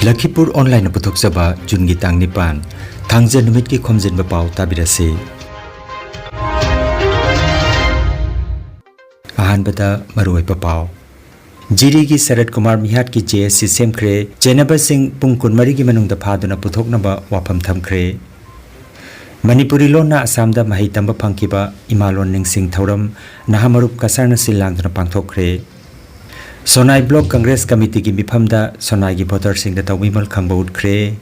Lakhipur online puthok saba Jungi tang nipan Thangja numit ki Khomjinba Pao tabirase. Ahanbada maroi papao. Jiri ki Sarat Kumar Mihat ki JSC semkre Jenaba Singh Pungkun mari ki manung da phaduna puthok naba wapam thamkre. Manipuri lona Assamda mahi tamba phangkiba Imalon ningsing thauram nahamarup kasarna silangduna pangthokre. Sonai Block Congress Committee ki mifamda Sonai ki voter sing da tawimal khangba utkre.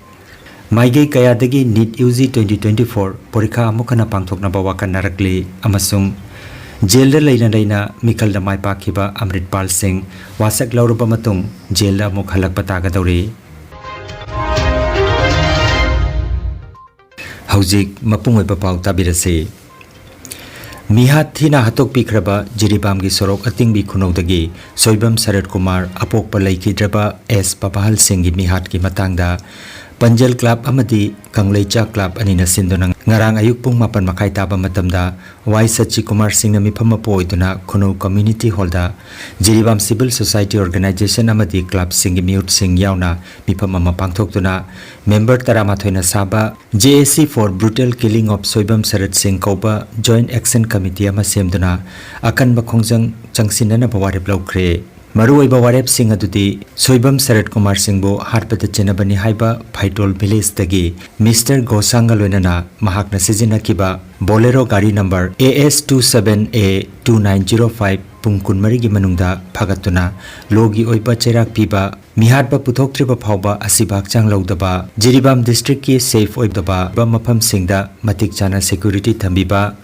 Maigei kayadagi NEET UG 2024 porikha amukana pangthokna bawakan narakli amasung jail da leina mikal da mai pakhiba Amritpal Singh wasak lauruba matung jail da amuk halakpa tagadawri. Haujik mapungoi papau tabirase. Mihat thina hatok pikraba jiribam gi sorok ating bi khunodagi soibam Sarat Kumar apok palai ki draba S Papahal Singh gi mihat ki matangda Panjal Club amadi Kangleicha Club anina sindona ngarang ayuk pung mapan makai taba matamda Y Sachi Kumar Singh na mifam poiduna Khunu Community Hall da Jiribam Civil Society Organization amadi Club Singh Miut Singh yauna mifam ama pangthokduna member taramathoina saba JSC for brutal killing of Soibam Sarat Singh Koba Joint Action Committee ama semduna akan bakhongjang changsinana bawarep laukre. Marui bawarep Singh adudi Soibam Sarat Kumar Singh bo harpata chenabani haiba Phaitol village tagi Mr. Gosanga loinana mahakna sijina kiba Bolero gari number AS27A2905 pungkun marigi manungda phagatuna logi oiba cherak piba mihatba puthoktriba phawba asibak chang laudaba Jiribam district ki safe oibdaba ba mafam singda matik chana security thambiba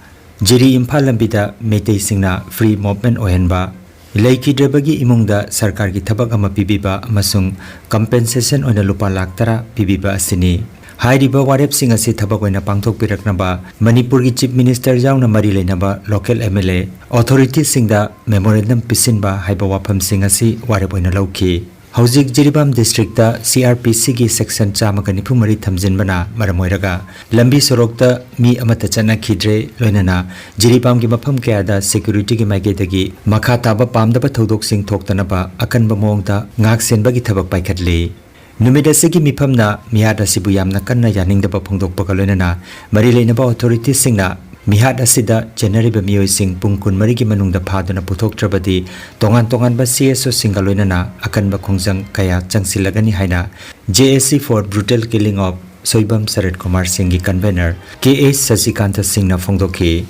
Jiri Imphal lambida metei singna free movement ohenba Laiki drabagi imungda sarkar ki thabak ama pibiba amasung compensation oina lupa lakh tara pibiba asini. Hairiba warep sing asi thabak oina pangthok piraknaba Manipur ki chief minister jauna mari leinaba local MLA authority singda memorandum pisinba haiba wafam sing asi warep oina lauki. Haujik Jiribam district da CRPC ki section chamagani phumari thamjinbana maramoiraga lambi sorokta mi amata chana khidre loinana Jiribam ki mafam kaya da security ki maigedagi makha taba pamdaba thodok sing thoktanaba akanba mongda ngak senba ki thabak paikhatli. Numidase ki mifamna mihat asibu yamna kanna yaningdaba phongdokpa loinana mari leinaba authority singna mihat asida genereba miyoi sing pungkun marigi manungda phaduna puthoktrabadi tongan ba CSO singa loinana akanba khongjang kaya changsilagani haina JSC for brutal killing of Soibam Sarat Kumar Singh gi convener KH Sasikanta Singh na phongdokhi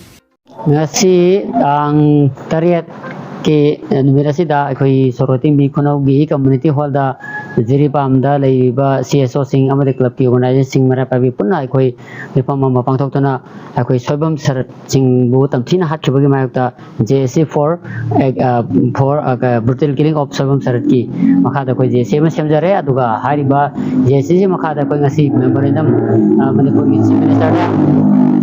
ngasi ang tariat ke numerasida akhoi soroting bi khonau gi community hall da Jiribam da leiba CSO Singh amade club ki organization Singh mara pabi punna akhoi mipam ma pangthoktana akhoi Soibam Sarat Singh bu tamthina hathibagi mayakta JSC for brutal killing of Soibam Sarat ki makhada khoi JSC ma semjare aduga hariba JSC makhada khoi ngasi memorandum Manipur ki chief minister da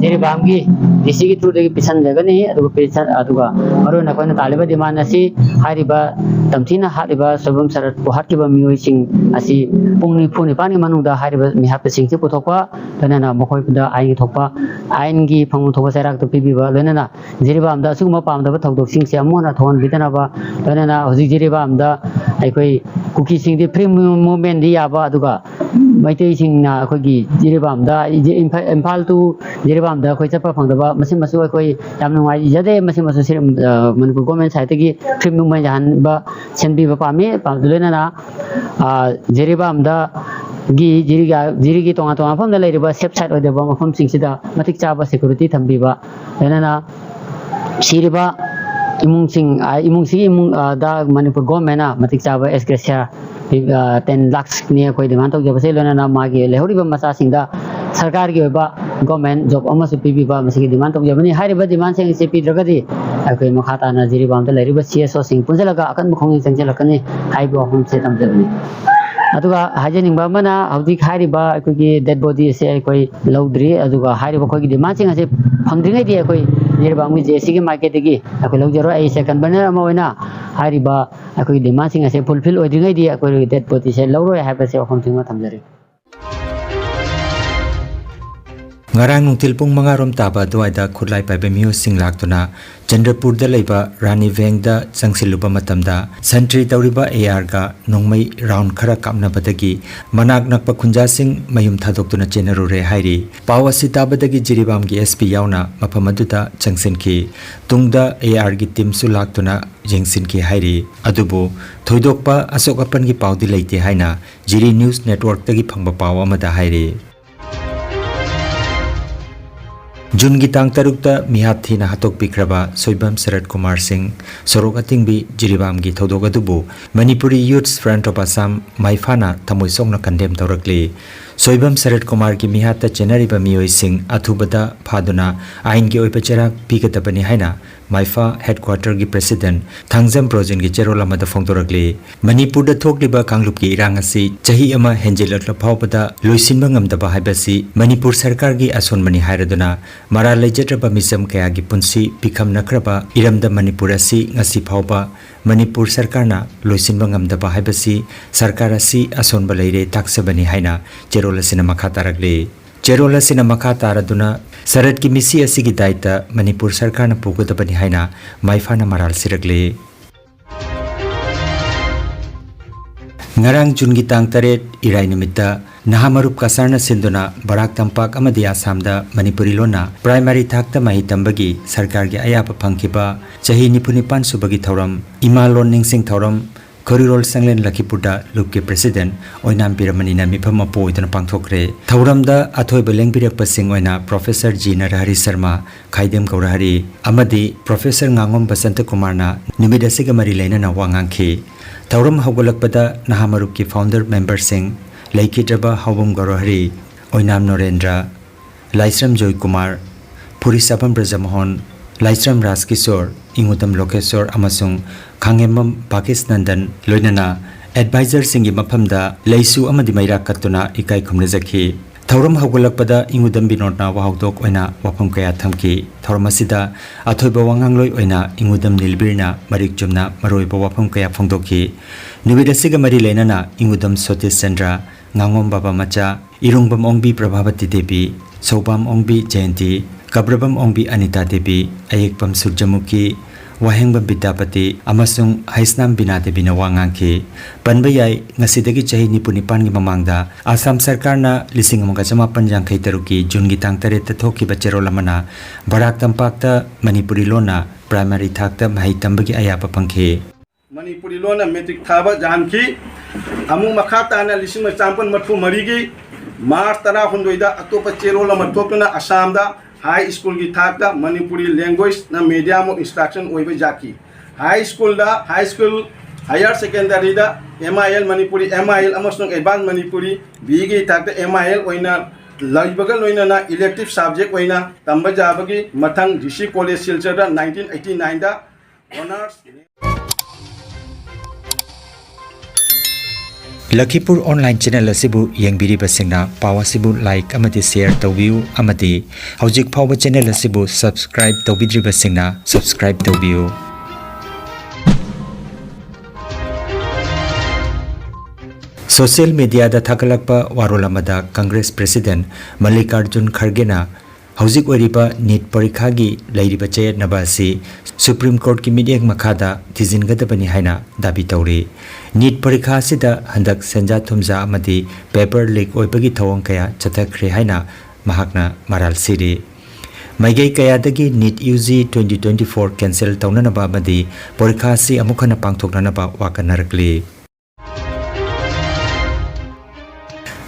Jiribam gi DC ki through de pisan jagani aduga pisan aduga marona khoi na taliba demand asi hariba tamthina hariba Soibam Sarat bu hatkiba miyoi sing asi pungni phuni pani manungda hariba mihat sing si puthokpa lenana mokhoi da ain thokpa ain gi phangmu thokpa serak to pibiba lenana Jiribam da sugma pamda thodok sing se amona thon bidana ba lenana hoji Jiribam da aikoi kuki sing di free movement di aba aduga maitei sing na akhoi gi Jiribam da Imphal to Jiribam da akhoi chapa phangda ba masim masu akhoi yam nungai jade masim masu sir Manipur government side gi free movement jahan ba senbi ba pami lenana Jiribam da jirigi tonga pham da leiriba safe side oide ba mafam singsida matik chaba security thambiba lenana siriba imung sing da Manipur government na matik chaba esgracia 10 lakhs ni koi demand tok jabase lenana magi lehoriba masa singda sarkar gi ba government job amasu pibiba masigi demand tok jabani hariba demand sing se pidragadi akoi makhata na Jiribam da leiriba CSO sing punjalaga akan mukhong sengjalakani haiba hom se tamjabani aduga hajeningba mana haudik hariba akoi dead body se akoi laudri aduga hariba khoi gi demand sing ase phangdringai di akoi Jiribam gi JSC gi market gi akoi laujaro ai second banner ama oina hariba akoi demand sing ase fulfill oidringai di akoi dead body se lauroi haiba se khomjinga thamjari ngarang nungtil pung mangarom taba duaida khulai paiba miyo sing laktuna Chandrapur da leiba Rani Veng da changsiluba matamda santri tauriba AR ga nongmai round khara kamna badagi manak nakpa khunja sing mayum thadoktuna chenarure hairi pawasi tabadagi jiribam gi SP yauna mapamaduda changsinki tungda AR gi team su laktuna jengsinki hairi adubu thoidokpa asokapan gi pawdi leite haina Jiri News Network tagi phangba paw amada hairi Jun gi tang tarukta mihat thina hatok pikraba Soibam Sarat Kumar Singh Sorok Atingbi Jiribam gi thodok adubu Manipuri Youth Front of Assam Maifana thamoi songna condemn tawrakli Soibam Sarat Kumar gi mihata chenariba miyoi sing athubada phaduna ain gi oipa cherak pigatabani haina Maifa headquarter gi president Thangjam Projin gi cherolamada phongdorakli Manipur da thokliba kanglup gi irang asi chahi ama henjelakla phawbada loisinba ngamdaba haibasi Manipur sarkar gi asonmani hairaduna mara lejetraba misam kaya gi punsi pikham nakraba iramda Manipur asi ngasi phawba Manipur sarkarna loisinba ngamdaba haibasi sarkar asi asonba leire taksabani haina cherolasina makha tarakli cherolasina makha taraduna Sarat ki misi asigi daita Manipur sarkar na pugadabani haina Maifana maral sirakli ngarang Jun gi tang taret irai nimita Nahamarup kasarna sinduna Barak Tampak amadi Asamda Manipuri lona primary thakta mahi tambagi sarkar gi ayapa phangkiba chahi nipunipan subagi thoram imalon ningsing thoram Korirol Sanglen Lakhipuda Lupke President Oinam Piramani na mipama po idana pangthokre Thauramda Athoi Beleng Birak Pasing Oina Professor G Narahari Sharma Khaidem Gaurahari Amadi Professor Ngangom Basanta Kumar na Nimidasiga Mari Lena na Wangangki Thauram Hogolakpada Nahamarup ki founder member Singh Laikitraba Haubum Gaurahari Oinam Norendra Laisram Joy Kumar Puri Sapam Brajamohon Laisram Raskishore Ingudam Lokeshwar amasung Khangemmam Pakistandan loinana advisor singi maphamda leisu amadi maira katuna ikai khumrejaki Thauram hogolakpada Ingudam Binodna wahdok oina wafam kaya thamki Thauramasida athoiba wangangloi oina Ingudam Nilbirna marik jumna maroiba wafam kaya phongdoki Nibidasiga mari lenana Ingudam Sotish Chandra Ngangom Baba Macha Irungbam Ongbi Prabhavati Devi Sobam Ongbi Jayanti Kabrabam Ongbi Anita Devi Ayekpam Surjamuki Wahengbam Bidapati amasung Haisnam Binadevi na wangangki panbayai ngasidagi chahi nipunipan gi mamangda Assam sarkarna lising amga jamapan jangkai taruki Jun gi tang tare tathoki bacherolamana Barak Tampakta Manipuri lona primary thakta mahi tambagi ayapa pangkhe Manipuri lona metric thaba janki amung makhata na lising champan mathu marigi Mars tara hundoida atopa cherola thokna Assam da High School ki thakta Manipuri language na medium of instruction oiba jaki High School Higher Secondary da MIL Manipuri MIL amasung Advanced Manipuri B ki thakta MIL oina laibagal oina na elective subject oina tamba jabagi mathang GC College Silchar da 1989 da honors Lakhipur online channel asibu yengbiri basingna pawasibu like amati share tawbiu amati hojik phawba channel asibu subscribe tawbidri basingna subscribe tawbiu Social media da thakalakpa warolamada Congress President Mallikarjun Kharge na hojik oriba NEET parikha gi leiriba chayat nabasi Supreme Court ki midyek makhada thijingadabani haina dabi tawri NEET parikha sida handak senja thumja amadi paper leak oibagi thawang kaya chathakre haina mahakna maral siri Maigai kaya dagi NEET UG 2024 cancel tawnanaba amadi parikha si amukhana pangthoknanaba wakanarakli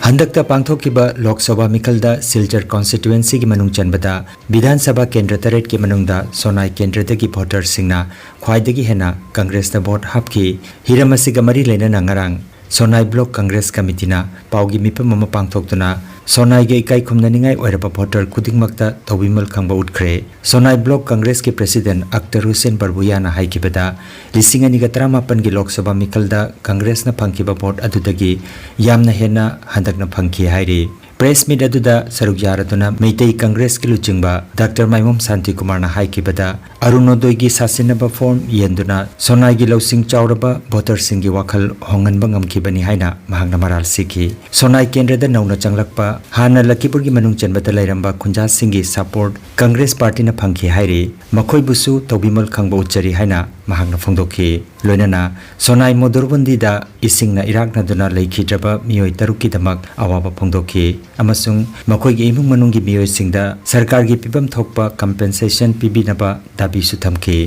Handakta pangthokiba Lok Sabha Mikalda Silchar constituency ki manung chanbada Vidhan Sabha Kendra Taret ki manungda Sonai Kendra dagi voter singna khwaidagi hena Congress na vote hapki Hiramasiga mari lena nangarang Sonai Block Congress Committee na paugi mipam mama pangthoktuna Sonai ge ikai khumnaningai oirapa voter kudingmakta tawbimal khangba utkre Sonai Block Congress ki President Akhtar Hussain Barbuya na haikibada lisingani ga 38 gi Lok Sabha Mikalda Congress na phangkiba vote adudagi yamna hena handak na phangki hairi press meet अदुदा सरुक यारदुना मेइतई कांग्रेस की लुचिंगबा doctor माइमोम Shanti Kumar ना हाइकिबदा अरुणोदय की सासिनबा form येंदुना Sonai की लौसिंग चाउरबा voter Singh की वखल होंगनबा ngamkhibani haina mahangna maral sikhi sonai kendra da nauna changlakpa hana Lakhipur की मनुंग चनबता लैरंबा खुंजा सिंह की सपोर्ट कांग्रेस पार्टी ना फंखि हाइरे मखोय बुसु तौबिमल खंगबो उच्चरी हाइना महांगना फोंदोखि लोइनाना सोनाई मोदरबंदी दा इसिंगना इराकना दुना लैखिद्रबा मियोय तरुकी दमक अवाबा फोंदोखि अमसुंग मखोय की इमुंग मनुंग की मियोय सिंगदा सरकार की पिबम थोकपा कंपेंसेशन पिबिनबा दाबी सुथमखि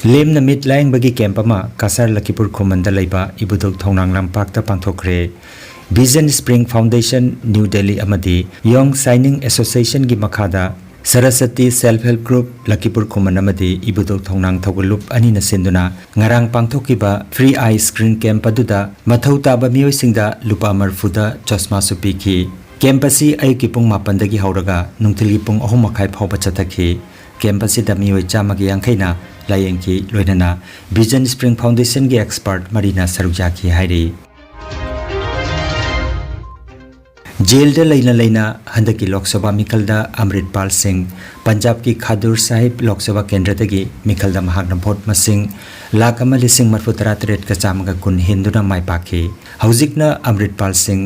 लेम नमित लायंग बगी कैंप अमा कासार लखीपुर खोमंदा लैबा इबुदोक थौनांग लंपाकता पांथोखरे vision spring foundation new Delhi अमदी योंग साइनिंग एसोसिएशन की मखादा Saraswati self help group Lakhipur खोमन अमदी इबुदोक थौनांग थौगलुप अनि नसिंदुना ngarang पांथोकिबा फ्री आई स्क्रीन कैंप अदुदा मथौ ताबा मियोयसिंगदा लुपा मरफुदा चश्मा सुपीखि कैंप असि अयुकी पुंग 8 दगी हौरगा नुंगथिलगी पुंग 3 मखाय फावबा चथखि कैंप असिदा मियोय चामगी यांखैना लायंकी लोइनना विजन स्प्रिंग फाउंडेशन की एक्सपर्ट मरीना सरुजाकी हाइरी जेल द लैना लैना हंदकी लोकसभा मिखलदा अमृतपाल सिंह पंजाब की खादुर साहिब लोकसभा केंद्र दगी मिखलदा महागना भोट मसिंग लाख अमा लिसिंग मरफु 33 का चामगा कुन हिंदुना माय पाखे हौजिकना अमृतपाल सिंह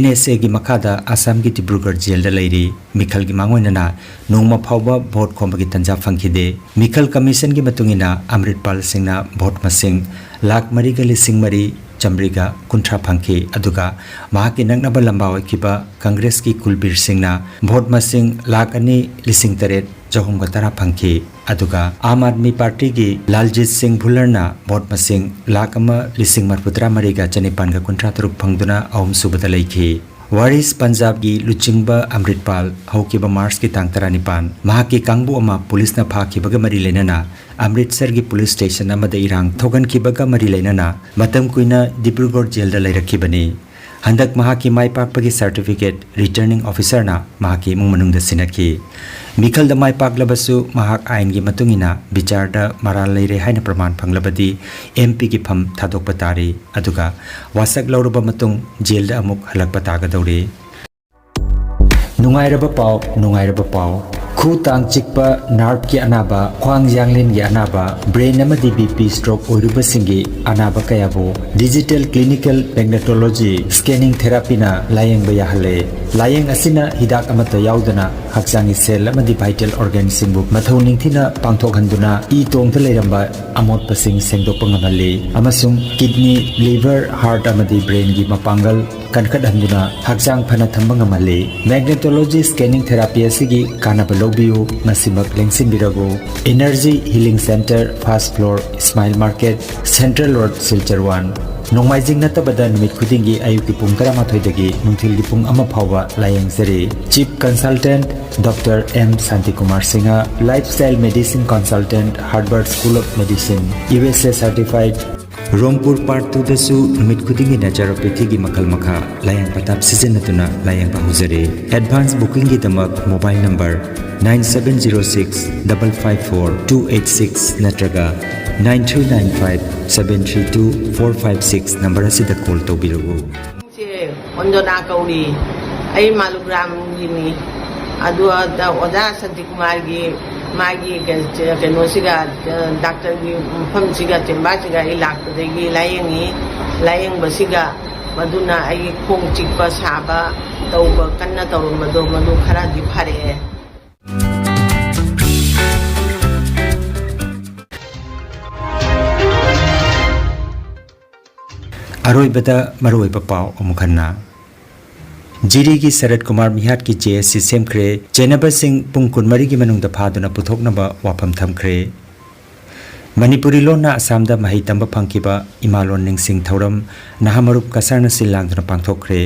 NSA की मखादा आसाम की डिब्रुगढ़ जेल द लैरी मिखल की मांगोइनना नोंगमा फावबा भोट खोमबगी तंजा फंखिदे मिखल कमीशन की मतुंगिना अमृतपाल सिंहना भोट मसिंग लाख मरीगा लिसिंग मरी चमरीगा कुंठा फंखि अदुगा महाकी नंगनबा लंबा ओइखिबा कांग्रेस की कुलबीर सिंहना भोट मसिंग लाख 2,3,913 फंखि अदुगा आम आदमी पार्टी की लालजीत सिंह भुलरना भोट मसिंग लाख 1,43,953 फंगदुना अहम सुबदा लैखि वारिस पंजाब की लुचिंगबा अमृतपाल हौकिबा मार्च की तांग 19 महाकी कांगबु अमा पुलिस ना फाखिबगा मरी लेनना अमृतसर की पुलिस स्टेशन अमदा इरांग थोगनखिबगा मरी लेनना मतम कुइना डिब्रुगढ़ जेल दा लैरखिबनी हंदक महाकी माइपाकपगी सर्टिफिकेट रिटर्निंग ऑफिसर ना महाकी इमुंग मनुंगदा सिनखि मिखल द माइपाकलबसु महाक आइन की मतुंगिना विचार दा मराल लैरे हाइना प्रमाण फंगलबदी MP की फम थादोकपा तारी अदुगा वासक लौरबा मतुंग जेल दा अमुक हलकपा तागदौरे नुंगाइरबा पाव खु तांग चिकपा नार्व की अनाबा ख्वांग यांगलिन की अनाबा ब्रेन अमदी BP स्ट्रोक ओइरुबसिंगी अनाबा कयाबो digital clinical magnetology scanning therapy ना लायंग याहले लायंग असिना हिदाक अमता याउदना हक्चांगी सेल अमदी वाइटल ऑर्गन सिंबु मथौ निंथिना पांथोकहंदुना ई तोंगता लेरंबा अमोटपसिंग सेंगदोकपा ngamali अमसुंग किडनी लिवर हार्ट अमदी ब्रेन की मपांगल कनखदहंदुना हक्चांग फना थंबा ngamali मैग्नेटोलॉजी स्कैनिंग थेरापी असिगी कानाबा लौबियु मसिमक लेंसिनबिरगो energy healing centre first floor smile market central road Silchar 1 नोंमाइजिंग नतबदा निमित खुदिंगी अयुकी पुंग 13 दगी नुंथिलगी पुंग 1 फावबा लायंगजरी chief consultant doctor M Shanti Kumar Singh lifestyle medicine consultant Harvard school of medicine USA certified Rongpur part 2 दसु निमित खुदिंगी नेचुरोपैथी की मखल मखा लायंग पताब सिजनतुना लायंग बाहुजरे एडवांस बुकिंग की दमक मोबाइल नंबर 9706 554 286 नत्रगा 9395 732 456 नंबर असिदा कॉल तौबिरगो से अंजना कौड़ी आई मालुग्राम गिनी अदुआ ओजा शांति कुमार की मागी कनोसिगा डॉक्टर की मफमसिगा चेंबासिगा इलाकदगी लायंग बसिगा मदुना आई खोंग चिकपा साबा तौबा कन्ना तौरमदो मदु खरा दि फारे अरोइबदा मरोइबा पाव अमुखन्ना जिरी की शरद कुमार मिहाट की JSC सेमख्रे चेनबा सिंह पुंग 19 की मनुंगदा फादुना पुथोकनबा वाफम थमख्रे मणिपुरी लोना असमदा मही तंबा फंकिबा इमालोन निंगसिंग थौरम नाहमरुप कसरना सिलांगदना पांथोखरे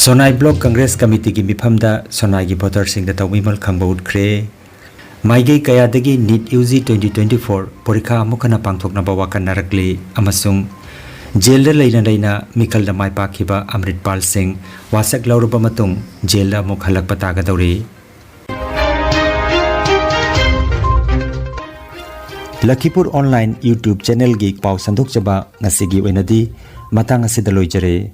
सोनाई ब्लॉक कांग्रेस कमिटी की मिफमदा सोनाई की वोटर सिंह दा तौमिमल खंगबा उठख्रे माइगे कयादगी नीट UG 2024 परीक्षा अमुखना पांथोकनबा वाकनरकले अमसुंग जेल लैना मिखल my पाखिबा Amritpal Singh Vasak लौरबा मतुंग jail अमुक हलकपा तागदौरे लखीपुर ऑनलाइन YouTube चैनल की पाव संदोकचबा ngasi gi oinadi matang asida loijare।